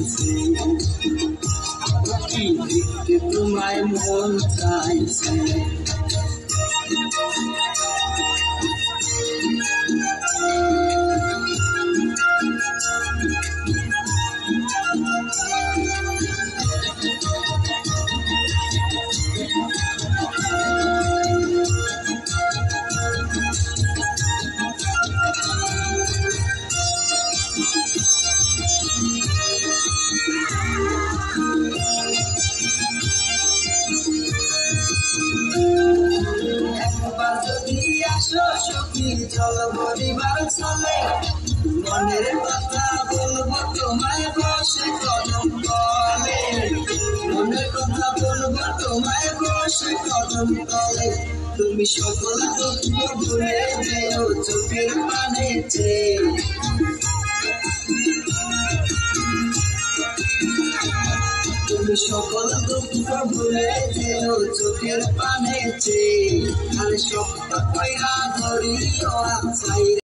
চাইছে কি দেখতে তোমায় মন চাইছে যদি আসো সখী চল পরিবার চলে মনের কথা বলবো তোমায় বসে কদম তলে মনের কথা বলবো তোমায় বসে কদম তলে তুমি সকল দুঃখ ভুলে যেও চোখের পানে চেয়ে তুমি সকল দুঃখ ভুলে যেও চোখের পানে চেয়ে আর সপ্তাহ কইরা ধরিও আছাই